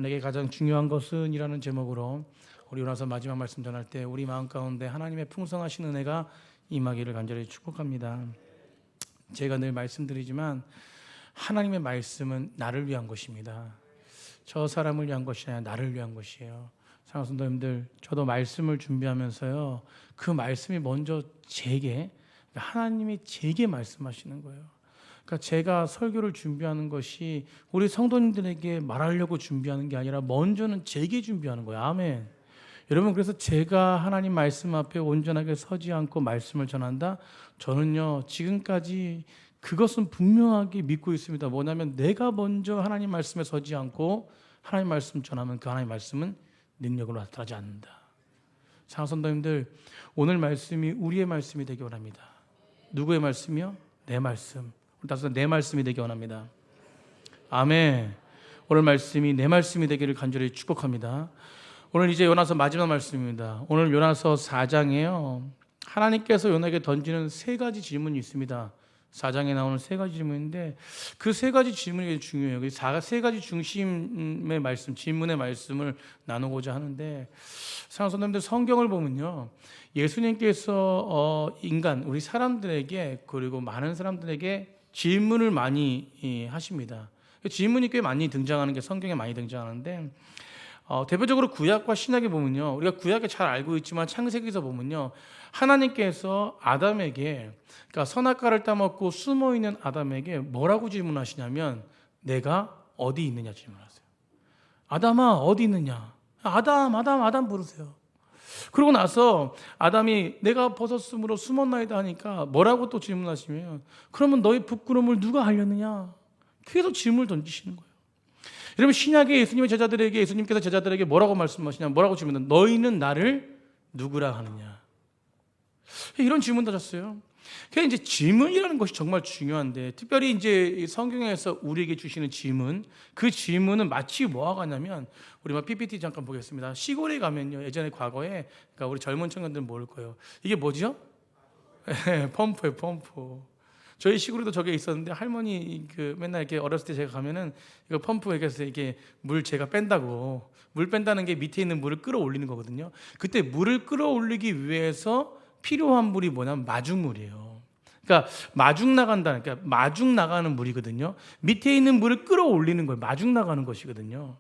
내게 가장 중요한 것은 이라는 제목으로 우리 요나서 마지막 말씀 전할 때 우리 마음 가운데 하나님의 풍성하신 은혜가 임하기를 간절히 축복합니다. 제가 늘 말씀드리지만 하나님의 말씀은 나를 위한 것입니다. 저 사람을 위한 것이 아니라 나를 위한 것이에요. 사랑하는 성도님들, 저도 말씀을 준비하면서요, 그 말씀이 먼저 제게, 하나님이 제게 말씀하시는 거예요. 그러니까 제가 설교를 준비하는 것이 우리 성도님들에게 말하려고 준비하는 게 아니라 먼저는 제게 준비하는 거예요. 아멘. 여러분, 그래서 제가 하나님 말씀 앞에 온전하게 서지 않고 말씀을 전한다? 저는요, 지금까지 그것은 분명하게 믿고 있습니다. 뭐냐면 내가 먼저 하나님 말씀에 서지 않고 하나님 말씀 전하면 그 하나님 말씀은 능력으로 나타나지 않는다. 사랑하는 성도님들, 오늘 말씀이 우리의 말씀이 되기 원합니다. 누구의 말씀이요? 내 말씀. 우리 다섯 내 말씀이 되기 원합니다. 아멘. 오늘 말씀이 내 말씀이 되기를 간절히 축복합니다. 오늘 이제 요나서 마지막 말씀입니다. 오늘 요나서 4장에요, 하나님께서 요나에게 던지는 세 가지 질문이 있습니다. 4장에 나오는 세 가지 질문인데 그 세 가지 질문이 중요해요. 세 가지 중심의 말씀, 질문의 말씀을 나누고자 하는데, 사랑하는 성도님들, 성경을 보면요, 예수님께서 인간, 우리 사람들에게, 그리고 많은 사람들에게 질문을 많이 하십니다. 질문이 꽤 많이 등장하는 게 성경에 많이 등장하는데, 대표적으로 구약과 신약에 보면요, 우리가 구약에 잘 알고 있지만 창세기에서 보면요, 하나님께서 아담에게, 그러니까 선악과를 따먹고 숨어있는 아담에게 뭐라고 질문하시냐면 내가 어디 있느냐 질문하세요. 아담아 어디 있느냐, 아담 부르세요. 그러고 나서 아담이 내가 벗었으므로 숨었나이다 하니까 뭐라고 또 질문하시면, 그러면 너희 부끄러움을 누가 하려느냐, 계속 질문을 던지시는 거예요. 여러분, 신약의 예수님께서 제자들에게 뭐라고 말씀하시냐, 뭐라고 질문하냐, 너희는 나를 누구라 하느냐, 이런 질문 던졌어요. 그냥 이제 질문이라는 것이 정말 중요한데, 특별히 이제 성경에서 우리에게 주시는 질문, 그 질문은 마치 뭐와 같냐면, 우리 PPT 잠깐 보겠습니다. 시골에 가면요, 예전에 과거에, 그러니까 우리 젊은 청년들은 모를 거예요. 이게 뭐죠? 펌프예요, 펌프. 저희 시골에도 저게 있었는데, 할머니 맨날 이렇게 어렸을 때 제가 가면은 이거 펌프 해서 이게 물 제가 뺀다고, 물 뺀다는 게 밑에 있는 물을 끌어올리는 거거든요. 그때 물을 끌어올리기 위해서 필요한 물이 뭐냐면 마중물이에요. 그러니까 마중 나가는 물이거든요. 밑에 있는 물을 끌어올리는 거예요. 마중 나가는 것이거든요.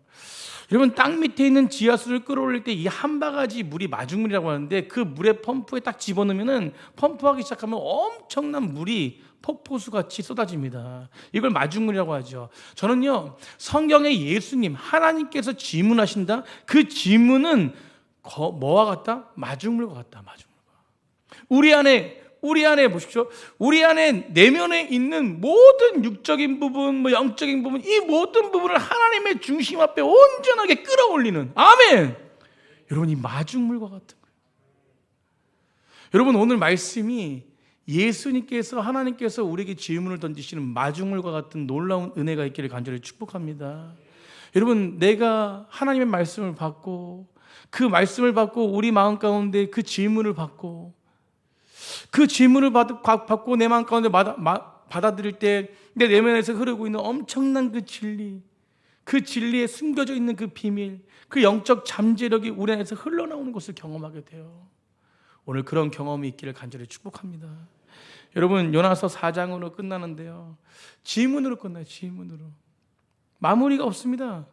여러분, 땅 밑에 있는 지하수를 끌어올릴 때 이 한 바가지 물이 마중물이라고 하는데, 그 물에 펌프에 딱 집어넣으면은 펌프하기 시작하면 엄청난 물이 폭포수같이 쏟아집니다. 이걸 마중물이라고 하죠. 저는요, 성경에 예수님, 하나님께서 질문하신다? 그 질문은 뭐와 같다? 마중물과 같다. 마중물과. 우리 안에 보십시오. 우리 안에 내면에 있는 모든 육적인 부분, 영적인 부분, 이 모든 부분을 하나님의 중심 앞에 온전하게 끌어올리는, 아멘. 여러분, 이 마중물과 같은 거예요. 여러분, 오늘 말씀이 예수님께서, 하나님께서 우리에게 질문을 던지시는 마중물과 같은 놀라운 은혜가 있기를 간절히 축복합니다. 여러분, 내가 하나님의 말씀을 받고, 그 말씀을 받고 우리 마음 가운데 그 질문을 받고, 그 질문을 받고 내 마음 가운데 받아들일 때 내 내면에서 흐르고 있는 엄청난 그 진리, 그 진리에 숨겨져 있는 그 비밀, 그 영적 잠재력이 우리 안에서 흘러나오는 것을 경험하게 돼요. 오늘 그런 경험이 있기를 간절히 축복합니다. 여러분, 요나서 4장으로 끝나는데요, 질문으로 끝나요. 질문으로. 마무리가 없습니다.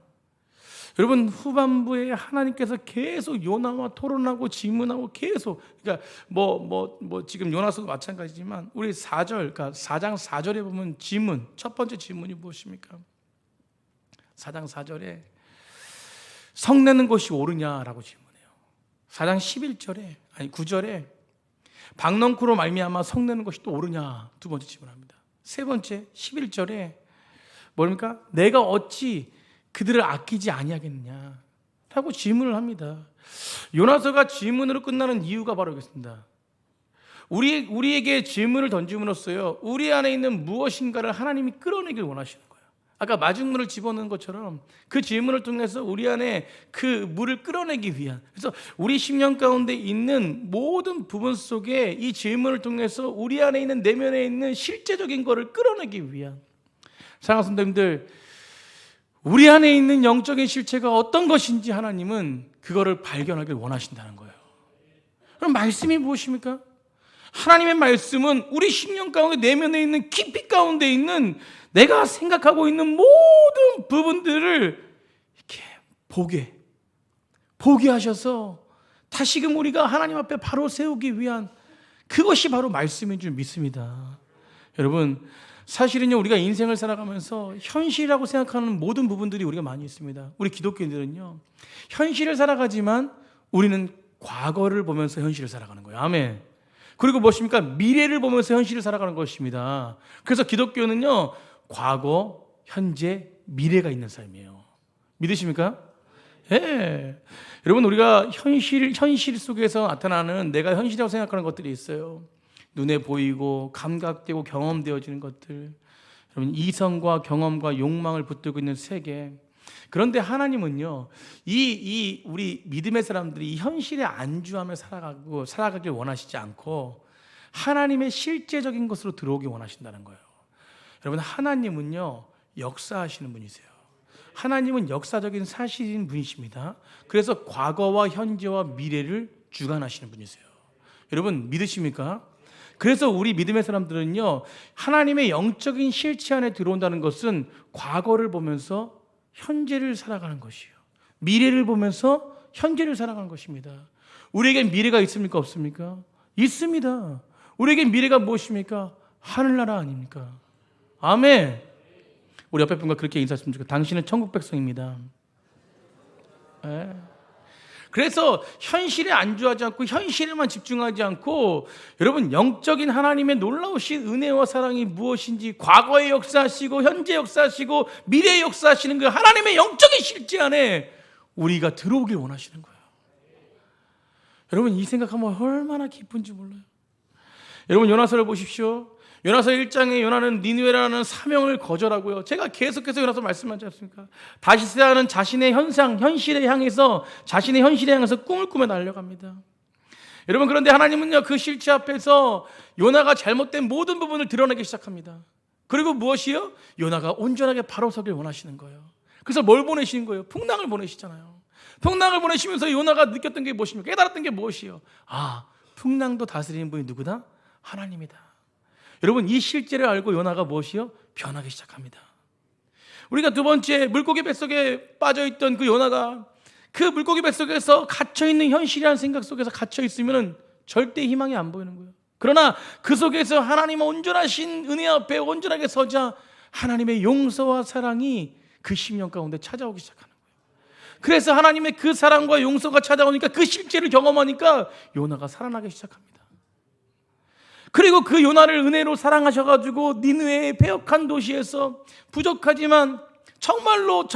여러분, 후반부에 하나님께서 계속 요나와 토론하고 질문하고 계속, 그러니까 지금 요나서도 마찬가지지만 우리 4절, 그러니까 4장 4절에 보면 질문, 첫 번째 질문이 무엇입니까? 4장 4절에 성내는 것이 옳으냐라고 질문해요. 4장 9절에 박넝쿨로 말미암아 성내는 것이 또 옳으냐, 두 번째 질문합니다. 세 번째 11절에 뭡니까? 내가 어찌 그들을 아끼지 아니하겠느냐 라고 질문을 합니다. 요나서가 질문으로 끝나는 이유가 바로 이것입니다. 우리에게 질문을 던짐으로써요, 우리 안에 있는 무엇인가를 하나님이 끌어내길 원하시는 거예요. 아까 마중물을 집어넣은 것처럼 그 질문을 통해서 우리 안에 그 물을 끌어내기 위한, 그래서 우리 심령 가운데 있는 모든 부분 속에 이 질문을 통해서 우리 안에 있는, 내면에 있는 실제적인 것을 끌어내기 위한. 사랑하는 성도님들, 우리 안에 있는 영적인 실체가 어떤 것인지 하나님은 그거를 발견하길 원하신다는 거예요. 그럼 말씀이 무엇입니까? 하나님의 말씀은 우리 심령 가운데 내면에 있는 깊이 가운데 있는 내가 생각하고 있는 모든 부분들을 이렇게 보게 하셔서 다시금 우리가 하나님 앞에 바로 세우기 위한 그것이 바로 말씀인 줄 믿습니다. 여러분, 사실은요, 우리가 인생을 살아가면서 현실이라고 생각하는 모든 부분들이 우리가 많이 있습니다. 우리 기독교인들은요, 현실을 살아가지만 우리는 과거를 보면서 현실을 살아가는 거예요. 아멘. 그리고 무엇입니까? 미래를 보면서 현실을 살아가는 것입니다. 그래서 기독교는요, 과거, 현재, 미래가 있는 삶이에요. 믿으십니까? 예. 여러분, 우리가 현실 속에서 나타나는 내가 현실이라고 생각하는 것들이 있어요. 눈에 보이고 감각되고 경험되어지는 것들, 여러분, 이성과 경험과 욕망을 붙들고 있는 세계. 그런데 하나님은요, 우리 믿음의 사람들이 이 현실에 안주하며 살아가길 원하시지 않고 하나님의 실제적인 것으로 들어오기 원하신다는 거예요. 여러분, 하나님은요, 역사하시는 분이세요. 하나님은 역사적인 사실인 분이십니다. 그래서 과거와 현재와 미래를 주관하시는 분이세요. 여러분, 믿으십니까? 그래서 우리 믿음의 사람들은요, 하나님의 영적인 실체 안에 들어온다는 것은 과거를 보면서 현재를 살아가는 것이에요. 미래를 보면서 현재를 살아가는 것입니다. 우리에게 미래가 있습니까? 없습니까? 있습니다. 우리에게 미래가 무엇입니까? 하늘나라 아닙니까? 아멘. 우리 옆에 분과 그렇게 인사했으면 좋겠어요. 당신은 천국 백성입니다. 네. 그래서 현실에 안주하지 않고 현실에만 집중하지 않고, 여러분, 영적인 하나님의 놀라우신 은혜와 사랑이 무엇인지 과거의 역사하시고 현재 역사하시고 미래의 역사하시는 그 하나님의 영적인 실제 안에 우리가 들어오길 원하시는 거예요. 여러분, 이 생각하면 얼마나 기쁜지 몰라요. 여러분, 요나서를 보십시오. 요나서 1장에 요나는 니느웨라는 사명을 거절하고요. 제가 계속해서 요나서 말씀하지 않습니까? 다시스라는 자신의 현실에 향해서 꿈을 꾸며 달려갑니다. 여러분, 그런데 하나님은요, 그 실체 앞에서 요나가 잘못된 모든 부분을 드러내기 시작합니다. 그리고 무엇이요? 요나가 온전하게 바로 서길 원하시는 거예요. 그래서 뭘 보내시는 거예요? 풍랑을 보내시잖아요. 풍랑을 보내시면서 요나가 느꼈던 게 무엇입니까? 깨달았던 게 무엇이요? 풍랑도 다스리는 분이 누구다? 하나님이다. 여러분, 이 실제를 알고 요나가 무엇이요? 변하기 시작합니다. 우리가 두 번째, 물고기 뱃속에 빠져있던 그 요나가 그 물고기 뱃속에서 갇혀있는 현실이라는 생각 속에서 갇혀있으면 절대 희망이 안 보이는 거예요. 그러나 그 속에서 하나님의 온전하신 은혜 앞에 온전하게 서자 하나님의 용서와 사랑이 그 심령 가운데 찾아오기 시작하는 거예요. 그래서 하나님의 그 사랑과 용서가 찾아오니까 그 실제를 경험하니까 요나가 살아나기 시작합니다. 그리고 그 요나를 은혜로 사랑하셔가지고 니느웨의 패역한 도시에서 부족하지만 정말로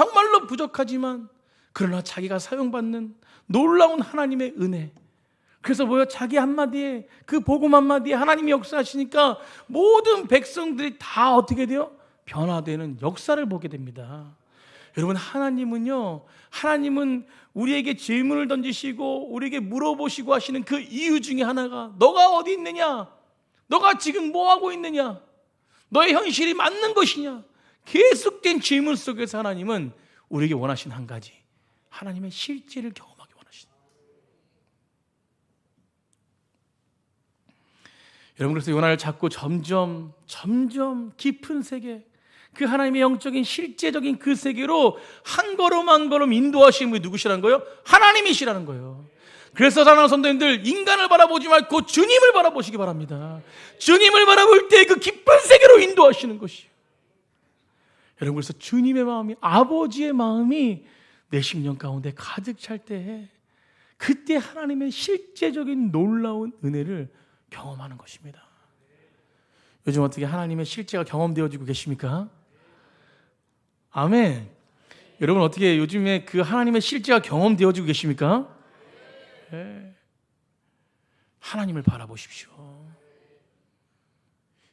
부족하지만 그러나 자기가 사용받는 놀라운 하나님의 은혜. 그래서 자기 한마디에, 그 복음 한마디에 하나님이 역사하시니까 모든 백성들이 다 어떻게 돼요? 변화되는 역사를 보게 됩니다. 여러분, 하나님은 우리에게 질문을 던지시고 우리에게 물어보시고 하시는 그 이유 중에 하나가, 너가 어디 있느냐? 너가 지금 뭐 하고 있느냐? 너의 현실이 맞는 것이냐? 계속된 질문 속에서 하나님은 우리에게 원하시는 한 가지, 하나님의 실제를 경험하기 원하십니다. 여러분, 그래서 요나를 잡고 점점 깊은 세계, 그 하나님의 영적인 실제적인 그 세계로 한 걸음 한 걸음 인도하시는 분이 누구시라는 거예요? 하나님이시라는 거예요. 그래서 사랑하는 성도님들, 인간을 바라보지 말고 주님을 바라보시기 바랍니다. 주님을 바라볼 때 그 깊은 세계로 인도하시는 것이에요. 여러분, 그래서 주님의 마음이, 아버지의 마음이 내 심령 가운데 가득 찰 때에 그때 하나님의 실제적인 놀라운 은혜를 경험하는 것입니다. 요즘 어떻게 하나님의 실제가 경험되어지고 계십니까? 아멘. 여러분, 어떻게 요즘에 그 하나님의 실제가 경험되어지고 계십니까? 네. 하나님을 바라보십시오.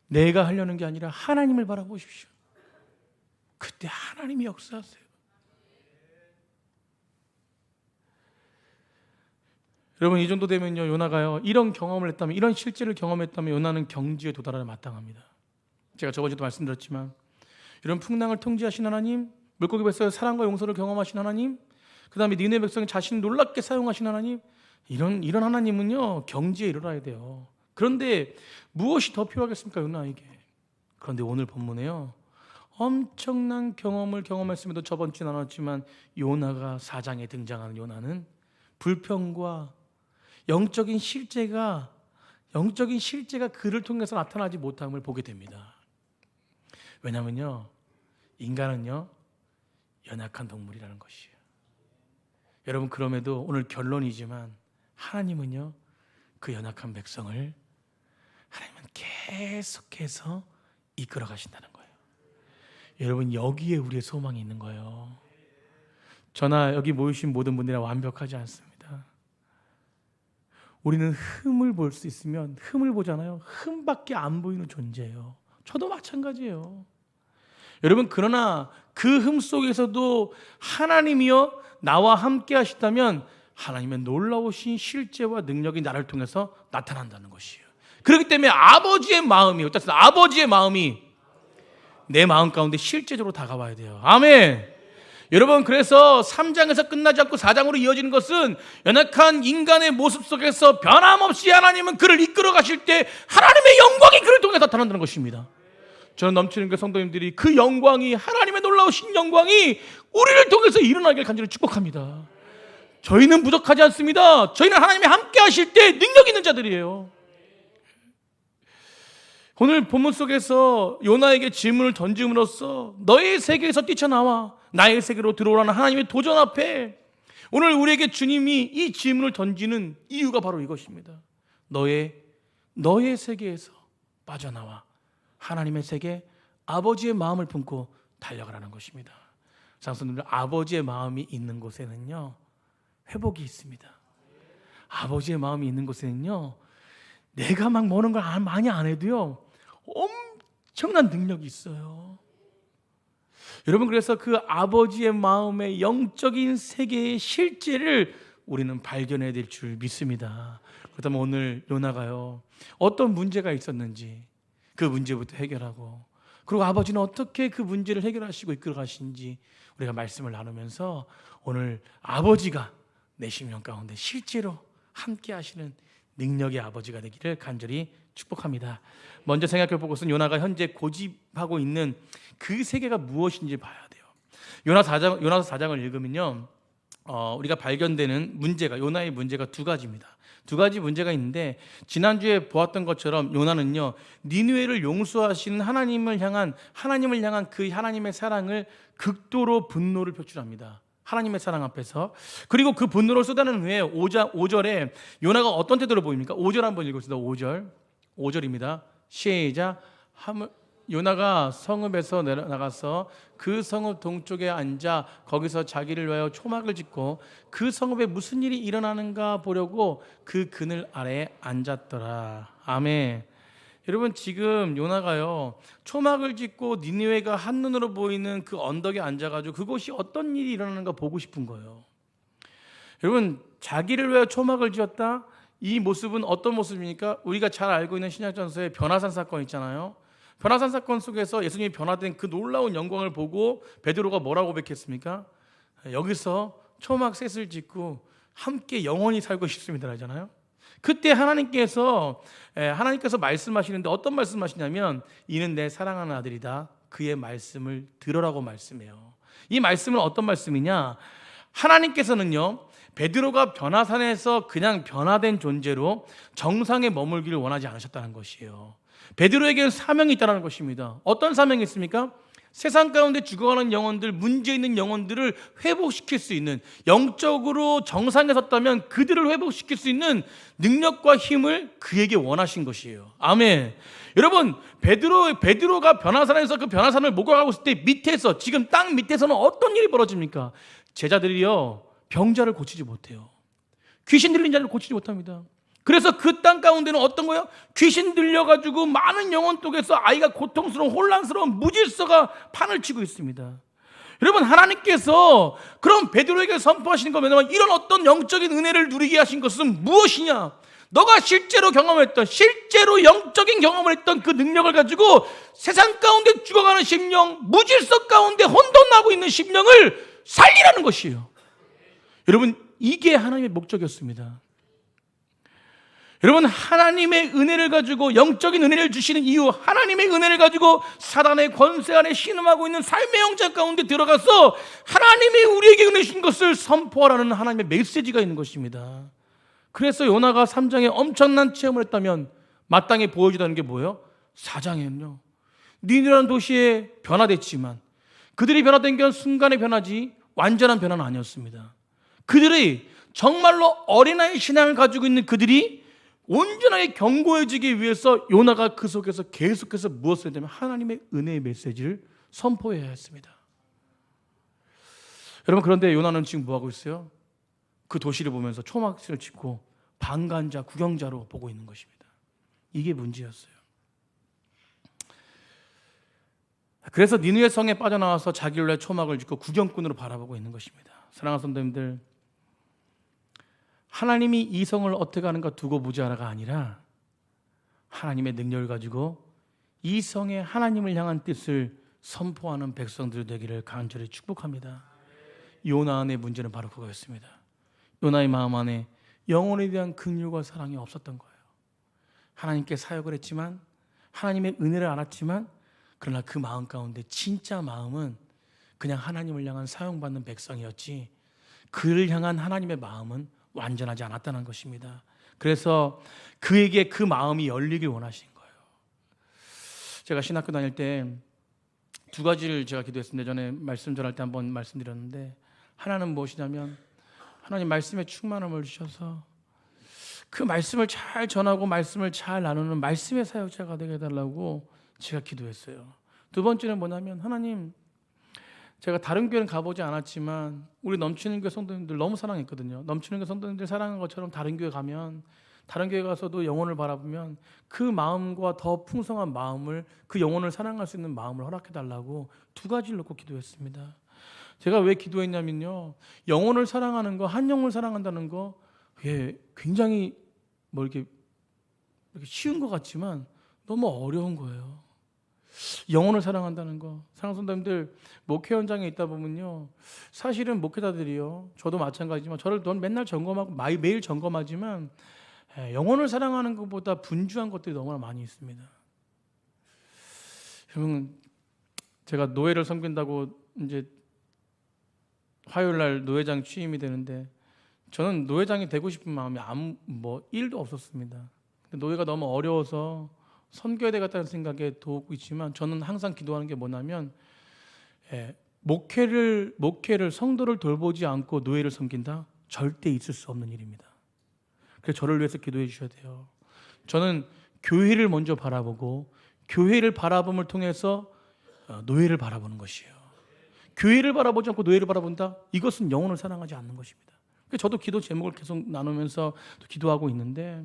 내가 하려는 게 아니라 하나님을 바라보십시오. 그때 하나님이 역사하세요. 여러분, 이 정도 되면요, 요나가요, 이런 경험을 했다면, 이런 실제를 경험했다면 요나는 경지에 도달하려 마땅합니다. 제가 저번주도 말씀드렸지만, 이런 풍랑을 통제하신 하나님, 물고기 뱃속에 사랑과 용서를 경험하신 하나님, 그 다음에 니네 백성이 자신을 놀랍게 사용하신 하나님, 이런 하나님은요 경지에 이르러야 돼요. 그런데 무엇이 더 필요하겠습니까 요나에게? 그런데 오늘 본문에요 엄청난 경험을 경험했음에도 저번 주에 나눴지만 요나가 4장에 등장하는 요나는 불평과 영적인 실제가 그를 통해서 나타나지 못함을 보게 됩니다. 왜냐하면요 인간은요 연약한 동물이라는 것이에요. 여러분, 그럼에도 오늘 결론이지만 하나님은요 그 연약한 백성을 하나님은 계속해서 이끌어 가신다는 거예요. 여러분, 여기에 우리의 소망이 있는 거예요. 저나 여기 모이신 모든 분들이 완벽하지 않습니다. 우리는 흠을 볼 수 있으면 흠을 보잖아요. 흠밖에 안 보이는 존재예요. 저도 마찬가지예요. 여러분, 그러나 그 흠 속에서도 하나님이여 나와 함께 하시다면 하나님의 놀라우신 실제와 능력이 나를 통해서 나타난다는 것이에요. 그렇기 때문에 아버지의 마음이 어떻습니까? 아버지의 마음이 내 마음 가운데 실제적으로 다가와야 돼요. 아멘. 여러분, 그래서 3장에서 끝나지 않고 4장으로 이어지는 것은 연약한 인간의 모습 속에서 변함없이 하나님은 그를 이끌어 가실 때 하나님의 영광이 그를 통해 나타난다는 것입니다. 저는 넘치는 그 성도님들이 그 영광이, 하나님의 놀라우신 영광이 우리를 통해서 일어나길 간절히 축복합니다. 저희는 부족하지 않습니다. 저희는 하나님이 함께 하실 때 능력 있는 자들이에요. 오늘 본문 속에서 요나에게 질문을 던짐으로써 너의 세계에서 뛰쳐나와 나의 세계로 들어오라는 하나님의 도전 앞에 오늘 우리에게 주님이 이 질문을 던지는 이유가 바로 이것입니다. 너의 세계에서 빠져나와 하나님의 세계, 아버지의 마음을 품고 달려가라는 것입니다. 장성님들, 아버지의 마음이 있는 곳에는요 회복이 있습니다. 아버지의 마음이 있는 곳에는요 내가 막 뭐는 걸 많이 안 해도요 엄청난 능력이 있어요. 여러분, 그래서 그 아버지의 마음의 영적인 세계의 실제를 우리는 발견해야 될 줄 믿습니다. 그렇다면 오늘 요나가요 어떤 문제가 있었는지 그 문제부터 해결하고, 그리고 아버지는 어떻게 그 문제를 해결하시고 이끌어 가신지 우리가 말씀을 나누면서 오늘 아버지가 내 심령 가운데 실제로 함께 하시는 능력의 아버지가 되기를 간절히 축복합니다. 먼저 생각해 보고서 요나가 현재 고집하고 있는 그 세계가 무엇인지 봐야 돼요. 요나서 4장을 읽으면요 우리가 발견되는 문제가, 요나의 문제가 두 가지입니다. 두 가지 문제가 있는데, 지난주에 보았던 것처럼 요나는요 니느웨를 용서하시는 하나님을 향한 그 하나님의 사랑을 극도로 분노를 표출합니다. 하나님의 사랑 앞에서. 그리고 그 분노를 쏟아낸 후에 5절에 요나가 어떤 태도를 보입니까? 5절 한번 읽읍시다. 5절입니다. 시작. 요나가 성읍에서 나가서 그 성읍 동쪽에 앉아 거기서 자기를 위하여 초막을 짓고 그 성읍에 무슨 일이 일어나는가 보려고 그 그늘 아래에 앉았더라. 아멘. 여러분, 지금 요나가요 초막을 짓고 니느웨가 한눈으로 보이는 그 언덕에 앉아가지고 그곳이 어떤 일이 일어나는가 보고 싶은 거예요. 여러분, 자기를 위하여 초막을 지었다, 이 모습은 어떤 모습입니까? 우리가 잘 알고 있는 신약전서의 변화산 사건 있잖아요. 변화산 사건 속에서 예수님이 변화된 그 놀라운 영광을 보고 베드로가 뭐라고 고백했습니까? 여기서 초막 셋을 짓고 함께 영원히 살고 싶습니다 하잖아요. 그때 하나님께서 말씀하시는데 어떤 말씀하시냐면 이는 내 사랑하는 아들이다, 그의 말씀을 들으라고 말씀해요. 이 말씀은 어떤 말씀이냐? 하나님께서는요 베드로가 변화산에서 그냥 변화된 존재로 정상에 머물기를 원하지 않으셨다는 것이에요. 베드로에게는 사명이 있다는 것입니다. 어떤 사명이 있습니까? 세상 가운데 죽어가는 영혼들, 문제 있는 영혼들을 회복시킬 수 있는, 영적으로 정상에 섰다면 그들을 회복시킬 수 있는 능력과 힘을 그에게 원하신 것이에요. 아멘. 여러분, 베드로가 변화산에서 그 변화산을 목격하고 있을 때 밑에서, 지금 땅 밑에서는 어떤 일이 벌어집니까? 제자들이요 병자를 고치지 못해요. 귀신 들린 자를 고치지 못합니다. 그래서 그 땅 가운데는 어떤 거예요? 귀신 들려가지고 많은 영혼 속에서 아이가 고통스러운, 혼란스러운 무질서가 판을 치고 있습니다. 여러분, 하나님께서 그럼 베드로에게 선포하시는 건 뭐냐면 이런 어떤 영적인 은혜를 누리게 하신 것은 무엇이냐? 너가 실제로 경험했던, 실제로 영적인 경험을 했던 그 능력을 가지고 세상 가운데 죽어가는 심령, 무질서 가운데 혼돈나고 있는 심령을 살리라는 것이에요. 여러분, 이게 하나님의 목적이었습니다. 여러분, 하나님의 은혜를 가지고, 영적인 은혜를 주시는 이유, 하나님의 은혜를 가지고 사단의 권세 안에 신음하고 있는 삶의 영장 가운데 들어가서 하나님이 우리에게 은혜 주신 것을 선포하라는 하나님의 메시지가 있는 것입니다. 그래서 요나가 3장에 엄청난 체험을 했다면 마땅히 보여주다는 게 뭐예요? 4장에는요, 니느라는 도시에 변화됐지만 그들이 변화된 건 순간의 변화지 완전한 변화는 아니었습니다. 그들이 정말로 어린아이 신앙을 가지고 있는 그들이 온전하게 견고해지기 위해서 요나가 그 속에서 계속해서 무엇을 했냐면 하나님의 은혜의 메시지를 선포해야 했습니다. 여러분, 그런데 요나는 지금 뭐하고 있어요? 그 도시를 보면서 초막실을 짓고 방관자, 구경자로 보고 있는 것입니다. 이게 문제였어요. 그래서 니느웨 성에 빠져나와서 자기를 위해 초막을 짓고 구경꾼으로 바라보고 있는 것입니다. 사랑하는 성도님들, 하나님이 이 성을 어떻게 하는가 두고 보자가 아니라 하나님의 능력을 가지고 이 성에 하나님을 향한 뜻을 선포하는 백성들 되기를 간절히 축복합니다. 요나 안의 문제는 바로 그거였습니다. 요나의 마음 안에 영혼에 대한 긍휼과 사랑이 없었던 거예요. 하나님께 사역을 했지만, 하나님의 은혜를 알았지만, 그러나 그 마음 가운데 진짜 마음은 그냥 하나님을 향한 사용받는 백성이었지, 그를 향한 하나님의 마음은 완전하지 않았다는 것입니다. 그래서 그에게 그 마음이 열리길 원하신 거예요. 제가 신학교 다닐 때 두 가지를 제가 기도했습니다. 전에 말씀 전할 때 한번 말씀드렸는데, 하나는 무엇이냐면 하나님 말씀에 충만함을 주셔서 그 말씀을 잘 전하고 말씀을 잘 나누는 말씀의 사역자가 되게 해달라고 제가 기도했어요. 두 번째는 뭐냐면, 하나님, 제가 다른 교회는 가보지 않았지만 우리 넘치는 교회 성도님들 너무 사랑했거든요. 넘치는 교회 성도님들 사랑한 것처럼 다른 교회 가면, 다른 교회 가서도 영혼을 바라보면 그 마음과 더 풍성한 마음을, 그 영혼을 사랑할 수 있는 마음을 허락해달라고 두 가지를 놓고 기도했습니다. 제가 왜 기도했냐면요, 영혼을 사랑하는 거, 한 영혼을 사랑한다는 거, 굉장히 이렇게 쉬운 것 같지만 너무 어려운 거예요. 영혼을 사랑한다는 거. 사랑하는 성도님들, 목회 현장에 있다 보면요, 사실은 목회자들이요, 저도 마찬가지지만 저를 맨날 점검하고 매일 점검하지만 영혼을 사랑하는 것보다 분주한 것들이 너무나 많이 있습니다. 여러분, 제가 노예를 섬긴다고 이제 화요일 날 노회장 취임이 되는데, 저는 노회장이 되고 싶은 마음이 아무 1도 없었습니다. 근데 노예가 너무 어려워서 선교해야 되겠다는 생각에 도우고 있지만, 저는 항상 기도하는 게 뭐냐면, 목회를 성도를 돌보지 않고 노예를 섬긴다? 절대 있을 수 없는 일입니다. 그래서 저를 위해서 기도해 주셔야 돼요. 저는 교회를 먼저 바라보고, 교회를 바라봄을 통해서 노예를 바라보는 것이에요. 교회를 바라보지 않고 노예를 바라본다? 이것은 영혼을 사랑하지 않는 것입니다. 그래서 저도 기도 제목을 계속 나누면서 기도하고 있는데,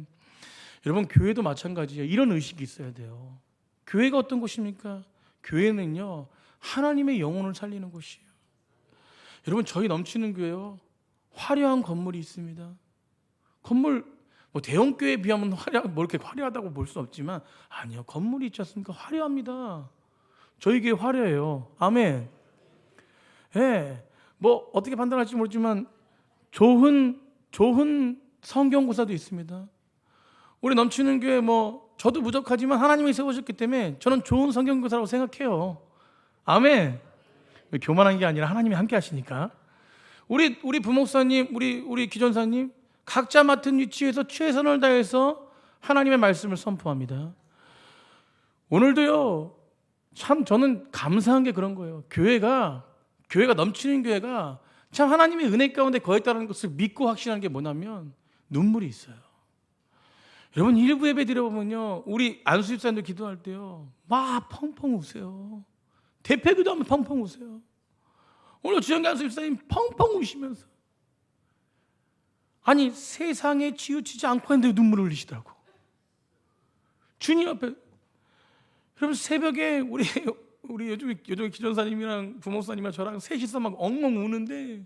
여러분, 교회도 마찬가지예요. 이런 의식이 있어야 돼요. 교회가 어떤 곳입니까? 교회는요, 하나님의 영혼을 살리는 곳이에요. 여러분, 저희 넘치는 교회요, 화려한 건물이 있습니다. 건물, 대형 교회에 비하면 이렇게 화려하다고 볼 수 없지만, 아니요, 건물이 있지 않습니까? 화려합니다. 저희 교회 화려해요. 아멘. 어떻게 판단할지 모르지만 좋은 성경구사도 있습니다. 우리 넘치는 교회 저도 부족하지만 하나님이 세우셨기 때문에 저는 좋은 성경구사라고 생각해요. 아멘. 교만한 게 아니라 하나님이 함께 하시니까. 우리 부목사님, 우리 기존사님 각자 맡은 위치에서 최선을 다해서 하나님의 말씀을 선포합니다. 오늘도요, 참 저는 감사한 게 그런 거예요. 교회가 넘치는 교회가 참 하나님의 은혜 가운데 거했다는 것을 믿고 확신하는 게 뭐냐면 눈물이 있어요. 여러분, 일부 예배 드려보면요, 우리 안수 집사님들 기도할 때요, 막 펑펑 우세요. 대표 기도하면 펑펑 우세요. 오늘 주영기 안수 집사님 펑펑 우시면서, 아니, 세상에 치우치지 않고 했는데 눈물을 흘리시더라고. 주님 앞에. 여러분, 새벽에 우리 요즘 기존사님이랑 부목사님이랑 저랑 셋이서 막 엉엉 우는데,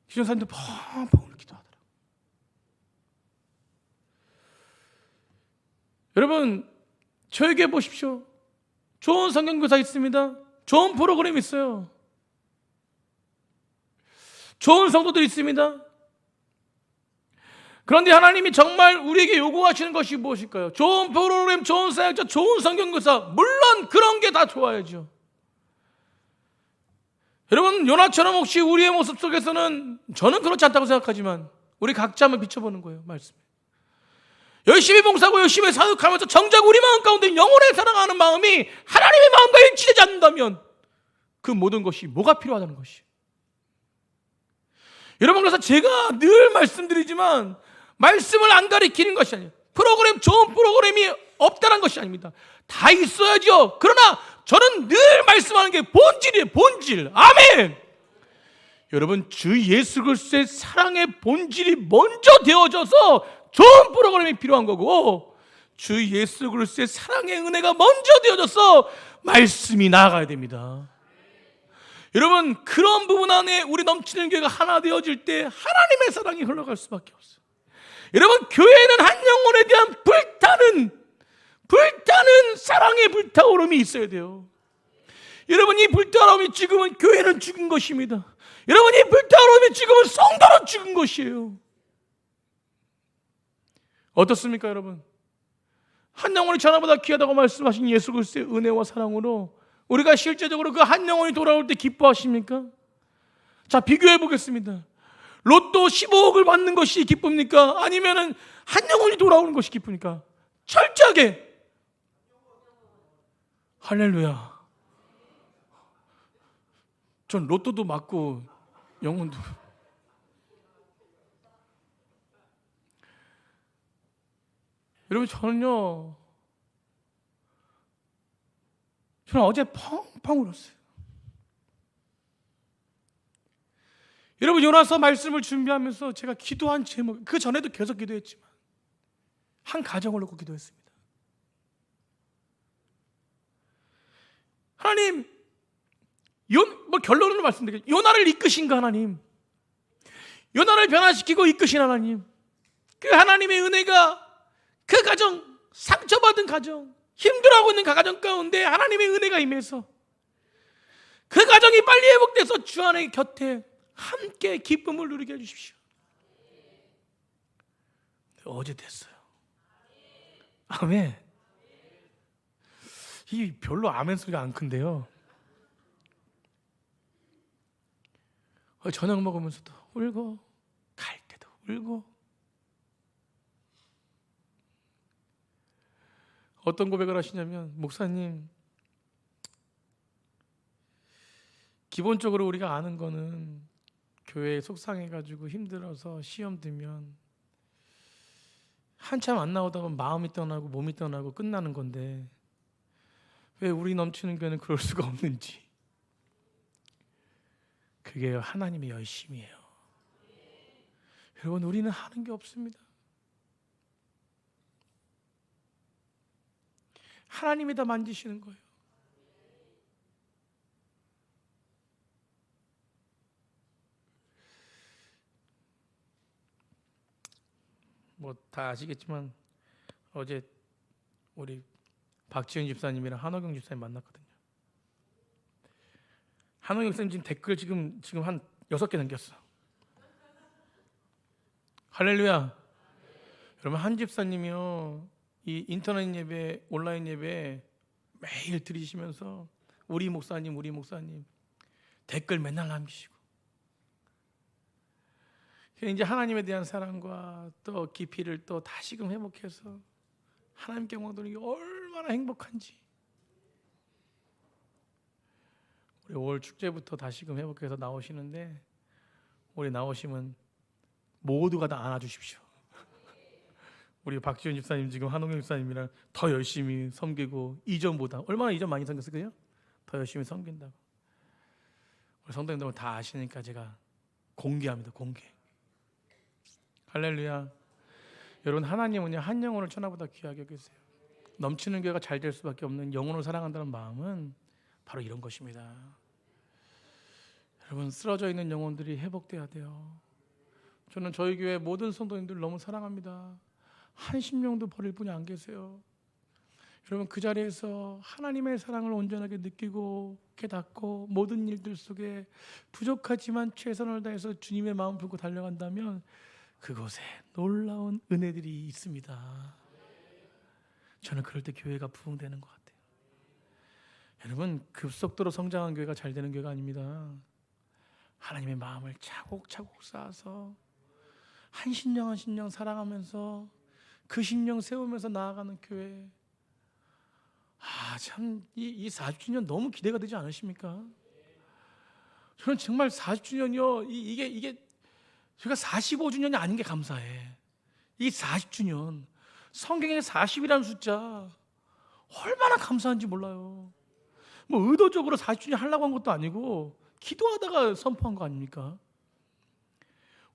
기존사님도 펑펑 기도하더라고. 여러분, 저에게 보십시오. 좋은 성경교사 있습니다. 좋은 프로그램 있어요. 좋은 성도들 있습니다. 그런데 하나님이 정말 우리에게 요구하시는 것이 무엇일까요? 좋은 프로그램, 좋은 사역자, 좋은 성경교사, 물론 그런 게 다 좋아야죠. 여러분, 요나처럼 혹시 우리의 모습 속에서는, 저는 그렇지 않다고 생각하지만 우리 각자 한번 비춰보는 거예요. 말씀. 열심히 봉사하고 열심히 사역하면서 정작 우리 마음 가운데 영혼에 사랑하는 마음이 하나님의 마음과 일치되지 않는다면 그 모든 것이 뭐가 필요하다는 것이. 여러분, 그래서 제가 늘 말씀드리지만 말씀을 안 가리키는 것이 아니에요. 프로그램, 좋은 프로그램이 없다는 것이 아닙니다. 다 있어야죠. 그러나 저는 늘 말씀하는 게 본질이에요. 본질. 아멘. 여러분, 주 예수 그리스도의 사랑의 본질이 먼저 되어져서 좋은 프로그램이 필요한 거고, 주 예수 그리스도의 사랑의 은혜가 먼저 되어져서 말씀이 나아가야 됩니다. 여러분, 그런 부분 안에 우리 넘치는 교회가 하나 되어질 때 하나님의 사랑이 흘러갈 수밖에 없어요. 여러분, 교회는 한 영혼에 대한 불타는 사랑의 불타오름이 있어야 돼요. 여러분, 이 불타오름이 죽으면 교회는 죽은 것입니다. 여러분, 이 불타오름이 죽으면 성도는 죽은 것이에요. 어떻습니까, 여러분? 한 영혼이 전화보다 귀하다고 말씀하신 예수 그리스도의 은혜와 사랑으로 우리가 실제적으로 그 한 영혼이 돌아올 때 기뻐하십니까? 자, 비교해 보겠습니다. 로또 15억을 받는 것이 기쁩니까? 아니면은 한 영혼이 돌아오는 것이 기쁩니까? 철저하게 할렐루야. 전 로또도 맞고 영혼도. 여러분, 저는 어제 펑펑 울었어요. 여러분, 요나서 말씀을 준비하면서 제가 기도한 제목, 그 전에도 계속 기도했지만 한 가정을 놓고 기도했습니다. 하나님, 결론으로 말씀드릴게요. 요나를 이끄신 그 하나님, 요나를 변화시키고 이끄신 하나님, 그 하나님의 은혜가 그 가정, 상처받은 가정, 힘들어하고 있는 그 가정 가운데 하나님의 은혜가 임해서 그 가정이 빨리 회복돼서 주 안의 곁에 함께 기쁨을 누리게 해주십시오. 어제 됐어요. 아멘. 이 별로 아멘 소리가 안 큰데요, 저녁 먹으면서도 울고 갈 때도 울고. 어떤 고백을 하시냐면, 목사님, 기본적으로 우리가 아는 거는 교회에 속상해가지고 힘들어서 시험 들면 한참 안 나오다가 마음이 떠나고 몸이 떠나고 끝나는 건데 왜 우리 넘치는 교회는 그럴 수가 없는지. 그게 하나님의 열심이에요. 여러분, 우리는 하는 게 없습니다. 하나님이 다 만지시는 거예요. 뭐 다 아시겠지만 어제 우리 박지은 집사님이랑 한호경 집사님 만났거든요. 한호경 집사님 지금 댓글 지금 한 6개 남겼어. 할렐루야. 여러분, 한 집사님이요, 이 인터넷 예배, 온라인 예배 매일 들으시면서 우리 목사님 댓글 맨날 남기시고, 이제 하나님에 대한 사랑과 또 깊이를 또 다시금 회복해서 하나님께 영광 돌리기 얼마나 행복한지. 우리 5월 축제부터 다시금 회복해서 나오시는데, 우리 나오시면 모두가 다 안아주십시오. 우리 박지원 집사님 지금 한홍영 집사님이랑 더 열심히 섬기고, 이전보다 얼마나 이전 많이 섬겼을까요? 더 열심히 섬긴다고. 우리 성도님들 다 아시니까 제가 공개합니다. 공개. 할렐루야. 여러분, 하나님은요, 한 영혼을 천하보다 귀하게 여기세요. 넘치는 교회가 잘 될 수밖에 없는 영혼을 사랑한다는 마음은 바로 이런 것입니다. 여러분, 쓰러져 있는 영혼들이 회복돼야 돼요. 저는 저희 교회 모든 성도님들 너무 사랑합니다. 한 심령도 버릴 분이 안 계세요. 여러분, 그 자리에서 하나님의 사랑을 온전하게 느끼고 깨닫고 모든 일들 속에 부족하지만 최선을 다해서 주님의 마음 품고 달려간다면 그곳에 놀라운 은혜들이 있습니다. 저는 그럴 때 교회가 부흥되는 것 같아요. 여러분, 급속도로 성장한 교회가 잘 되는 교회가 아닙니다. 하나님의 마음을 차곡차곡 쌓아서 한 심령 한 심령 사랑하면서 그 심령 세우면서 나아가는 교회. 참 이 40주년 너무 기대가 되지 않으십니까? 저는 정말 40주년이요 이게 제가 45주년이 아닌 게 감사해. 이 40주년 성경에 40이라는 숫자 얼마나 감사한지 몰라요. 뭐 의도적으로 40주년 하려고 한 것도 아니고 기도하다가 선포한 거 아닙니까?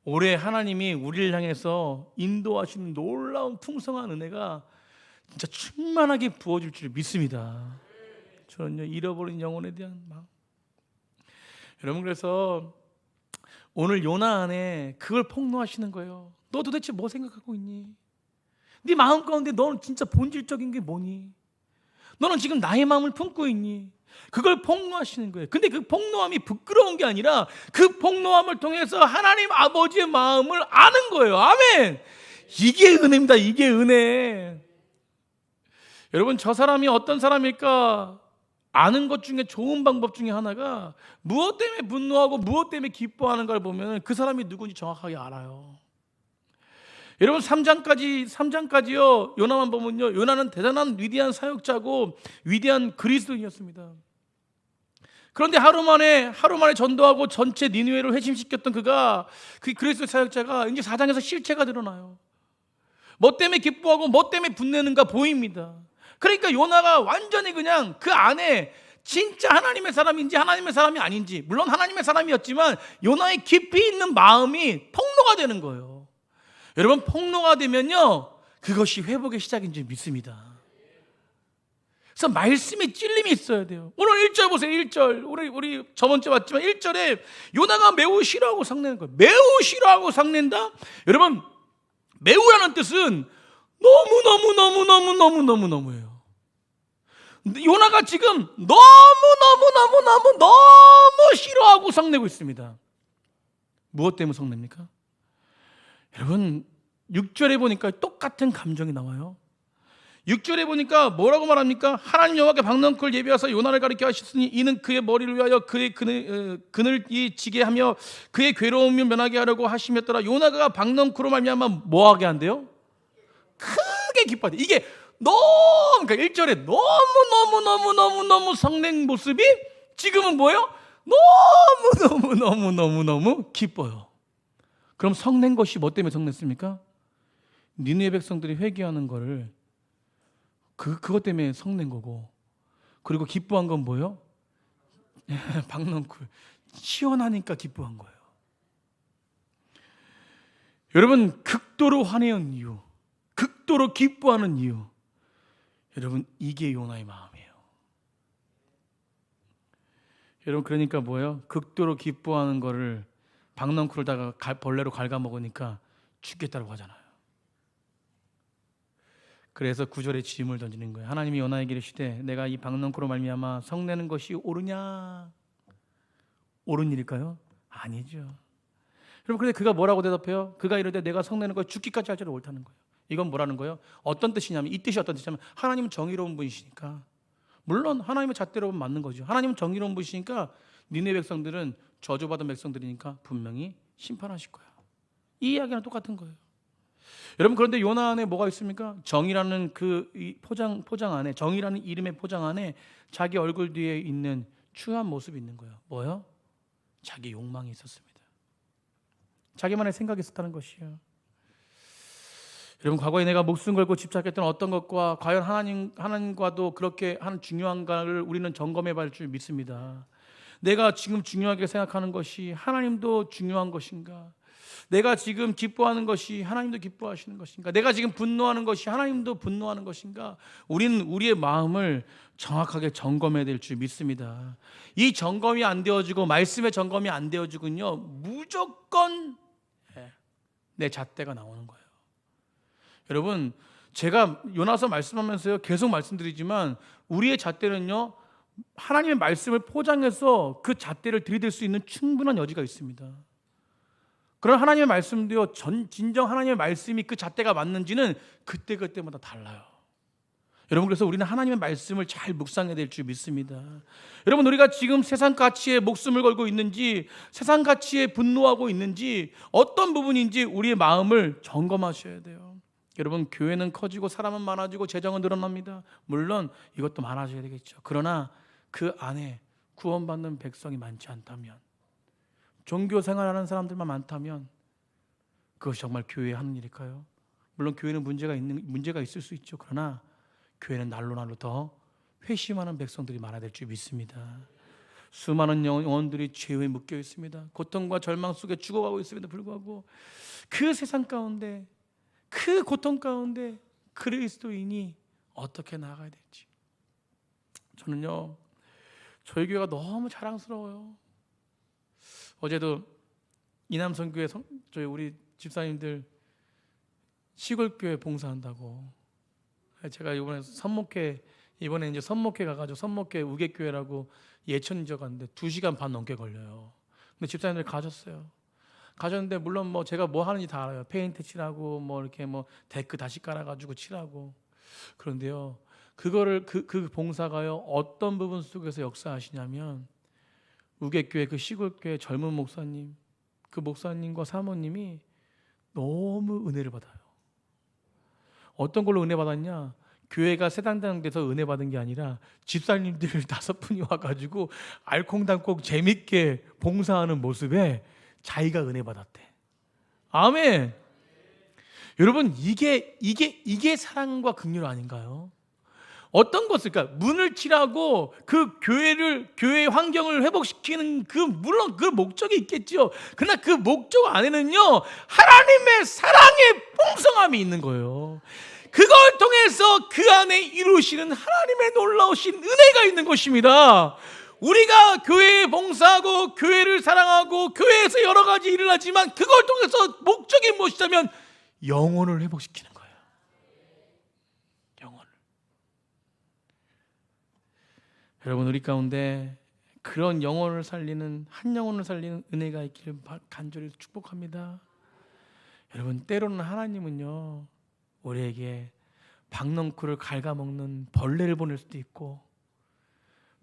올해 하나님이 우리를 향해서 인도하시는 놀라운 풍성한 은혜가 진짜 충만하게 부어질 줄 믿습니다. 저는요, 잃어버린 영혼에 대한 마음. 여러분, 그래서 오늘 요나 안에 그걸 폭로하시는 거예요. 너 도대체 뭐 생각하고 있니? 네 마음 가운데 너는 진짜 본질적인 게 뭐니? 너는 지금 나의 마음을 품고 있니? 그걸 폭로하시는 거예요. 근데 그 폭로함이 부끄러운 게 아니라 그 폭로함을 통해서 하나님 아버지의 마음을 아는 거예요. 아멘. 이게 은혜입니다. 이게 은혜. 여러분, 저 사람이 어떤 사람일까 아는 것 중에 좋은 방법 중에 하나가 무엇 때문에 분노하고 무엇 때문에 기뻐하는가를 보면 그 사람이 누군지 정확하게 알아요. 여러분, 3장까지요 요나만 보면요, 요나는 대단한 위대한 사역자고 위대한 그리스도인이었습니다. 그런데 하루 만에 전도하고 전체 니느웨를 회심시켰던 그 그리스도 사역자가 이제 4장에서 실체가 드러나요. 뭐 때문에 기뻐하고 뭐 때문에 분내는가 보입니다. 그러니까 요나가 완전히 그냥 그 안에 진짜 하나님의 사람인지 하나님의 사람이 아닌지, 물론 하나님의 사람이었지만 요나의 깊이 있는 마음이 폭로가 되는 거예요. 여러분, 폭로가 되면요 그것이 회복의 시작인 줄 믿습니다. 그래서 말씀에 찔림이 있어야 돼요. 오늘 1절 보세요. 1절 우리 저번 주에 봤지만 1절에 요나가 매우 싫어하고 상내는 거예요. 매우 싫어하고 상낸다. 여러분, 매우라는 뜻은 너무예요. 요나가 지금 너무 싫어하고 성내고 있습니다. 무엇 때문에 성냅니까? 여러분, 6절에 보니까 똑같은 감정이 나와요. 6절에 보니까 뭐라고 말합니까? 하나님 여호와께 박넝쿨 예비하사 요나를 가리켜 하셨으니 이는 그의 머리를 위하여 그의 그늘 지게 하며 그의 괴로움을 면하게 하려고 하심이었더라. 요나가 박넝쿨로 말미암아 뭐하게 한대요? 크게 기뻐하대. 이게 그러니까 1절에 너무 성낸 모습이 지금은 뭐예요? 너무 기뻐요. 그럼 성낸 것이 뭐 때문에 성냈습니까? 니느웨 백성들이 회개하는 거를 그것 때문에 성낸 거고, 그리고 기뻐한 건 뭐예요? 박넝쿨 시원하니까 기뻐한 거예요. 여러분, 극도로 화내는 이유, 극도로 기뻐하는 이유, 여러분, 이게 요나의 마음이에요. 여러분, 그러니까 뭐예요? 극도로 기뻐하는 거를 박넝쿨에다가 벌레로 갉아먹으니까 죽겠다고 하잖아요. 그래서 9절에 질문을 던지는 거예요. 하나님이 요나에게 이르시되 내가 이 박넝쿨로 말미암아 성내는 것이 옳으냐? 옳은 일일까요? 아니죠. 여러분, 근데 그가 뭐라고 대답해요? 그가 이르되 내가 성내는 것 죽기까지 할지라도 옳다는 거예요. 이건 뭐라는 거예요? 어떤 뜻이냐면, 이 뜻이 어떤 뜻이냐면 하나님은 정의로운 분이시니까, 물론 하나님의 잣대로 보면 맞는 거죠. 하나님은 정의로운 분이시니까 니느웨 백성들은 저주받은 백성들이니까 분명히 심판하실 거야. 이 이야기랑 똑같은 거예요. 여러분, 그런데 요나 안에 뭐가 있습니까? 정의라는 그 포장 안에, 정의라는 이름의 포장 안에 자기 얼굴 뒤에 있는 추한 모습이 있는 거예요. 뭐요? 자기 욕망이 있었습니다. 자기만의 생각이 있었다는 것이에요. 여러분, 과거에 내가 목숨 걸고 집착했던 어떤 것과 과연 하나님과도 그렇게 한 중요한가를 우리는 점검해 볼 줄 믿습니다. 내가 지금 중요하게 생각하는 것이 하나님도 중요한 것인가? 내가 지금 기뻐하는 것이 하나님도 기뻐하시는 것인가? 내가 지금 분노하는 것이 하나님도 분노하는 것인가? 우리는 우리의 마음을 정확하게 점검해야 될 줄 믿습니다. 이 점검이 안 되어지고 말씀의 점검이 안 되어지군요, 무조건 내 잣대가 나오는 거예요. 여러분, 제가 요나서 말씀하면서요 계속 말씀드리지만 우리의 잣대는요 하나님의 말씀을 포장해서 그 잣대를 들이댈 수 있는 충분한 여지가 있습니다. 그런 하나님의 말씀도요 진정 하나님의 말씀이 그 잣대가 맞는지는 그때그때마다 달라요. 여러분, 그래서 우리는 하나님의 말씀을 잘 묵상해야 될 줄 믿습니다. 여러분, 우리가 지금 세상 가치에 목숨을 걸고 있는지, 세상 가치에 분노하고 있는지, 어떤 부분인지 우리의 마음을 점검하셔야 돼요. 여러분, 교회는 커지고 사람은 많아지고 재정은 늘어납니다. 물론 이것도 많아져야 되겠죠. 그러나 그 안에 구원받는 백성이 많지 않다면, 종교 생활하는 사람들만 많다면 그것이 정말 교회에 하는 일일까요? 물론 교회는 문제가 있을 수 있죠. 그러나 교회는 날로 더 회심하는 백성들이 많아야 될 줄 믿습니다. 수많은 영혼들이 죄에 묶여 있습니다. 고통과 절망 속에 죽어가고 있음에도 불구하고 그 세상 가운데, 그 고통 가운데 그리스도인이 어떻게 나아가야 될지, 저는요 저희 교회가 너무 자랑스러워요. 어제도 이남선교회 저희 우리 집사님들 시골교회 봉사한다고 제가 이번에 이제 선목회 가가지고 선목회 우계교회라고 예천 지역 갔는데 2시간 반 넘게 걸려요. 근데 집사님들 가셨는데 물론 뭐 제가 뭐 하는지 다 알아요. 페인트 칠하고 뭐 이렇게 뭐 데크 다시 깔아가지고 칠하고. 그런데요 그거를 그 봉사가요 어떤 부분 속에서 역사하시냐면 우계교회 그 시골교회 젊은 목사님, 그 목사님과 사모님이 너무 은혜를 받아요. 어떤 걸로 은혜 받았냐? 교회가 세당당돼서 은혜 받은 게 아니라 집사님들 5분이 와가지고 알콩달콩 재밌게 봉사하는 모습에 자기가 은혜 받았대. 아멘. 여러분, 이게 사랑과 긍휼 아닌가요? 어떤 것을, 그러니까 문을 칠하고 그 교회의 환경을 회복시키는 물론 그 목적이 있겠죠. 그러나 그 목적 안에는요 하나님의 사랑의 풍성함이 있는 거예요. 그걸 통해서 그 안에 이루시는 하나님의 놀라우신 은혜가 있는 것입니다. 우리가 교회에 봉사하고 교회를 사랑하고 교회에서 여러 가지 일을 하지만 그걸 통해서 목적이 무엇이냐면 영혼을 회복시키는 거예요. 영혼을. 여러분, 우리 가운데 그런 영혼을 살리는, 한 영혼을 살리는 은혜가 있기를 간절히 축복합니다. 여러분, 때로는 하나님은요 우리에게 박넝쿨을 갉아먹는 벌레를 보낼 수도 있고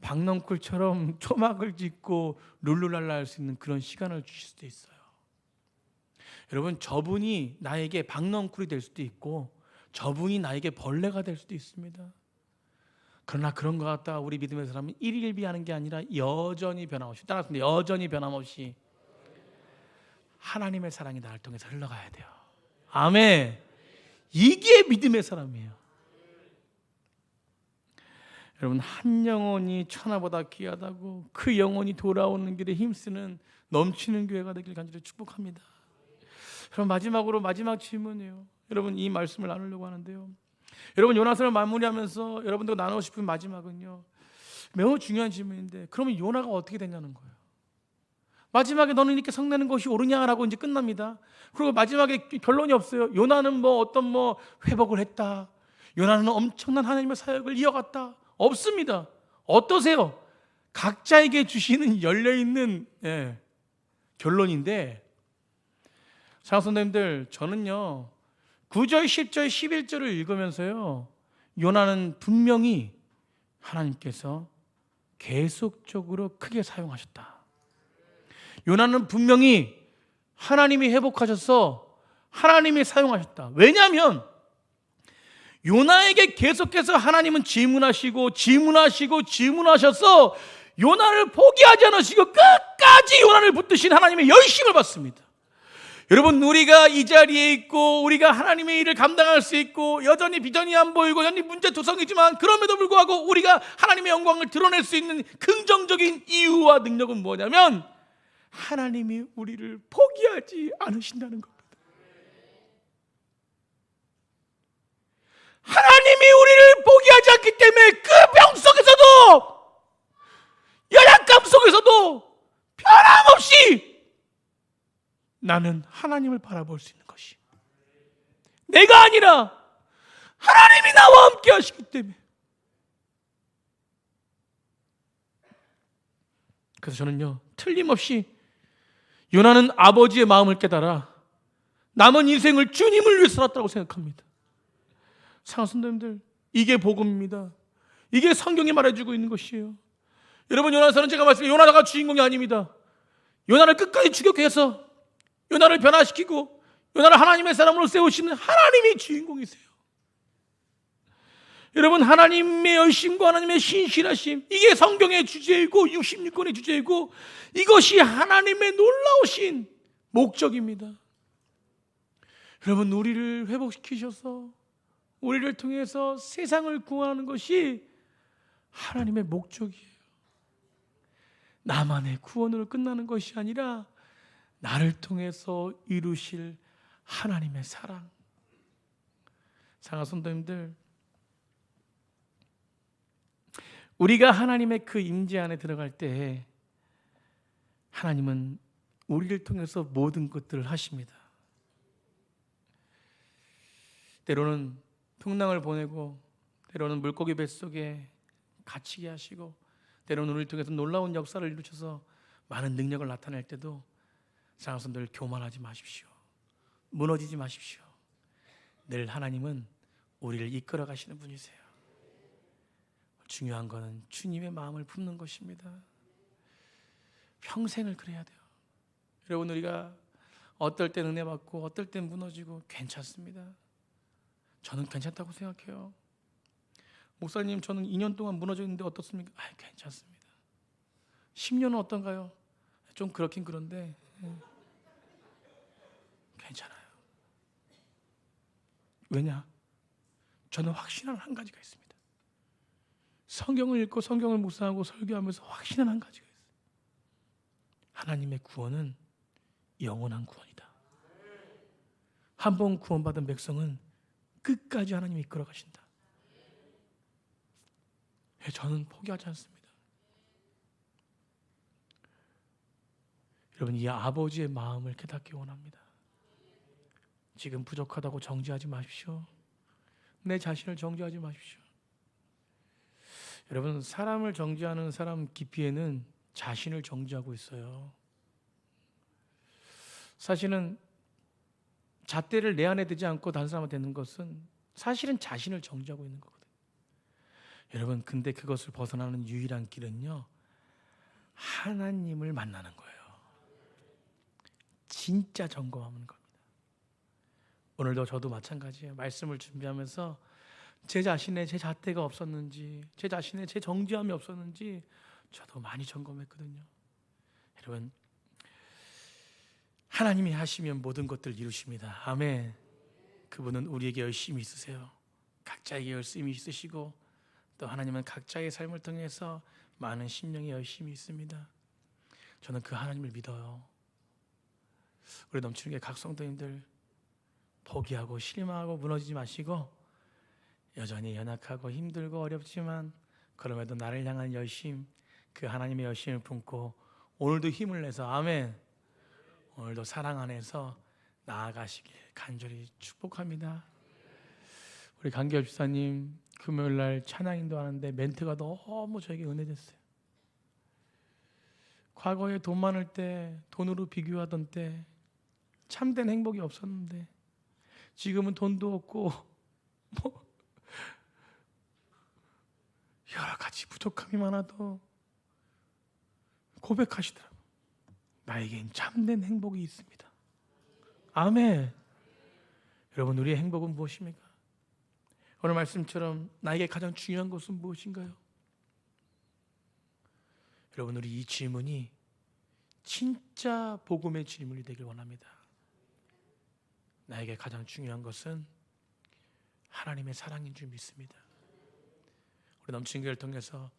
박넝쿨처럼 초막을 짓고 룰루랄라 할 수 있는 그런 시간을 주실 수도 있어요. 여러분, 저분이 나에게 박넝쿨이 될 수도 있고 저분이 나에게 벌레가 될 수도 있습니다. 그러나 그런 것 같다 우리 믿음의 사람은 일일비하는 게 아니라 여전히 변함없이, 따라서 여전히 변함없이 하나님의 사랑이 나를 통해서 흘러가야 돼요. 아멘. 이게 믿음의 사람이에요. 여러분, 한 영혼이 천하보다 귀하다고 그 영혼이 돌아오는 길에 힘쓰는 넘치는 교회가 되길 간절히 축복합니다. 그럼 마지막 질문이에요. 여러분, 이 말씀을 나누려고 하는데요, 여러분, 요나서를 마무리하면서 여러분들과 나누고 싶은 마지막은요 매우 중요한 질문인데, 그러면 요나가 어떻게 됐냐는 거예요. 마지막에 너는 이렇게 성내는 것이 옳으냐라고 이제 끝납니다. 그리고 마지막에 결론이 없어요. 요나는 어떤 회복을 했다, 요나는 엄청난 하나님의 사역을 이어갔다, 없습니다. 어떠세요? 각자에게 주시는 열려있는 결론인데, 장선생님들, 저는요 9절, 10절, 11절을 읽으면서요 요나는 분명히 하나님께서 계속적으로 크게 사용하셨다. 요나는 분명히 하나님이 회복하셔서 하나님이 사용하셨다. 왜냐하면 요나에게 계속해서 하나님은 질문하셔서 요나를 포기하지 않으시고 끝까지 요나를 붙드신 하나님의 열심을 받습니다. 여러분, 우리가 이 자리에 있고 우리가 하나님의 일을 감당할 수 있고 여전히 비전이 안 보이고 여전히 문제투성이지만 그럼에도 불구하고 우리가 하나님의 영광을 드러낼 수 있는 긍정적인 이유와 능력은 뭐냐면 하나님이 우리를 포기하지 않으신다는 겁니다. 하나님이 우리를 포기하지 않기 때문에 그 병 속에서도, 연약감 속에서도 변함없이 나는 하나님을 바라볼 수 있는 것이, 내가 아니라 하나님이 나와 함께 하시기 때문에. 그래서 저는요, 틀림없이 요나는 아버지의 마음을 깨달아 남은 인생을 주님을 위해 살았다고 생각합니다. 사랑하는 성도님들, 이게 복음입니다. 이게 성경이 말해주고 있는 것이에요. 여러분, 요나서는 제가 말씀드린 요나가 주인공이 아닙니다. 요나를 끝까지 추격해서 요나를 변화시키고 요나를 하나님의 사람으로 세우시는 하나님이 주인공이세요. 여러분, 하나님의 열심과 하나님의 신실하심, 이게 성경의 주제이고 66권의 주제이고 이것이 하나님의 놀라우신 목적입니다. 여러분, 우리를 회복시키셔서 우리를 통해서 세상을 구원하는 것이 하나님의 목적이에요. 나만의 구원으로 끝나는 것이 아니라 나를 통해서 이루실 하나님의 사랑. 사랑하는 성도님들, 우리가 하나님의 그 임재 안에 들어갈 때 하나님은 우리를 통해서 모든 것들을 하십니다. 때로는 풍랑을 보내고, 때로는 물고기 뱃속에 갇히게 하시고, 때로는 우리를 통해서 놀라운 역사를 이루셔서 많은 능력을 나타낼 때도 사랑하는 성도들, 교만하지 마십시오. 무너지지 마십시오. 늘 하나님은 우리를 이끌어 가시는 분이세요. 중요한 것은 주님의 마음을 품는 것입니다. 평생을 그래야 돼요. 여러분, 우리가 어떨 땐 은혜 받고 어떨 땐 무너지고 괜찮습니다. 저는 괜찮다고 생각해요. 목사님, 저는 2년 동안 무너졌는데 어떻습니까? 괜찮습니다. 10년은 어떤가요? 좀 그렇긴 그런데 괜찮아요. 왜냐? 저는 확신하는 한 가지가 있습니다. 성경을 읽고 성경을 묵상하고 설교하면서 확신하는 한 가지가 있어요. 하나님의 구원은 영원한 구원이다. 한 번 구원받은 백성은 끝까지 하나님이 이끌어 가신다. 저는 포기하지 않습니다. 여러분, 이 아버지의 마음을 깨닫기 원합니다. 지금 부족하다고 정죄하지 마십시오. 내 자신을 정죄하지 마십시오. 여러분, 사람을 정죄하는 사람 깊이에는 자신을 정죄하고 있어요. 사실은 잣대를 내 안에 대지 않고 다른 사람한테 대는 것은 사실은 자신을 정죄하고 있는 거거든요. 여러분, 근데 그것을 벗어나는 유일한 길은요, 하나님을 만나는 거예요. 진짜 점검하는 겁니다. 오늘도 저도 마찬가지예요. 말씀을 준비하면서 제 자신의 제 잣대가 없었는지, 제 자신의 제 정죄함이 없었는지 저도 많이 점검했거든요. 여러분, 하나님이 하시면 모든 것들을 이루십니다. 아멘. 그분은 우리에게 열심히 있으세요. 각자에게 열심히 있으시고, 또 하나님은 각자의 삶을 통해서 많은 심령이 열심히 있습니다. 저는 그 하나님을 믿어요. 우리 넘치는 게 각 성도님들, 포기하고 실망하고 무너지지 마시고, 여전히 연약하고 힘들고 어렵지만 그럼에도 나를 향한 열심, 그 하나님의 열심을 품고 오늘도 힘을 내서, 아멘, 오늘도 사랑 안에서 나아가시길 간절히 축복합니다. 우리 강기엽 집사님 금요일날 찬양인도 하는데 멘트가 너무 저에게 은혜됐어요. 과거에 돈 많을 때, 돈으로 비교하던 때 참된 행복이 없었는데 지금은 돈도 없고 여러 가지 부족함이 많아도 고백하시더라고요. 나에겐 참된 행복이 있습니다. 아멘. 여러분, 우리의 행복은 무엇입니까? 오늘 말씀처럼 나에게 가장 중요한 것은 무엇인가요? 여러분, 우리 이 질문이 진짜 복음의 질문이 되길 원합니다. 나에게 가장 중요한 것은 하나님의 사랑인 줄 믿습니다. 우리 넘치는 교회를 통해서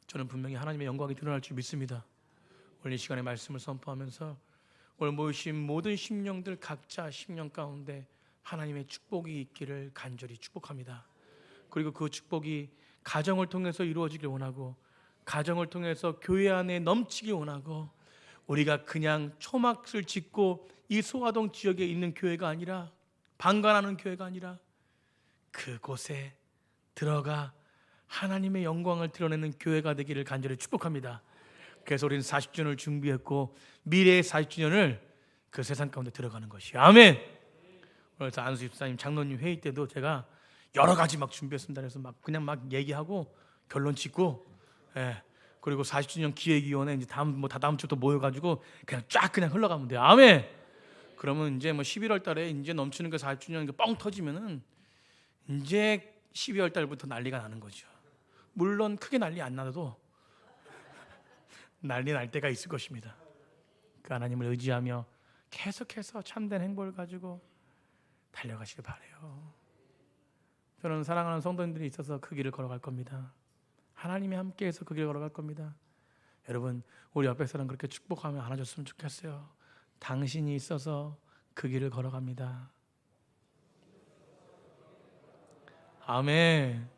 저는 분명히 하나님의 영광이 드러날 줄 믿습니다. 오늘 이 시간에 말씀을 선포하면서 오늘 모이신 모든 심령들 각자 심령 가운데 하나님의 축복이 있기를 간절히 축복합니다. 그리고 그 축복이 가정을 통해서 이루어지길 원하고, 가정을 통해서 교회 안에 넘치길 원하고, 우리가 그냥 초막을 짓고 이 소아동 지역에 있는 교회가 아니라, 방관하는 교회가 아니라 그곳에 들어가 하나님의 영광을 드러내는 교회가 되기를 간절히 축복합니다. 그래서 우리는 40주년을 준비했고 미래의 40주년을 그 세상 가운데 들어가는 것이에요. 아멘. 그래서 안수 집사님 장로님 회의 때도 제가 여러 가지 막 준비했습니다. 그래서 막 그냥 막 얘기하고 결론 짓고, 그리고 40주년 기획위원회 이제 다다음 주부터 모여가지고 그냥 쫙 그냥 흘러가면 돼요. 아멘. 그러면 이제 뭐 11월 달에 이제 넘치는 그 40주년 뻥 터지면은 이제 12월 달부터 난리가 나는 거죠. 물론 크게 난리 안 나도 난리 날 때가 있을 것입니다. 그 하나님을 의지하며 계속해서 참된 행복을 가지고 달려가시길 바라요. 저는 사랑하는 성도님들이 있어서 그 길을 걸어갈 겁니다. 하나님이 함께해서 그 길을 걸어갈 겁니다. 여러분, 우리 옆에 사람 그렇게 축복하며 안아줬으면 좋겠어요. 당신이 있어서 그 길을 걸어갑니다. 아멘.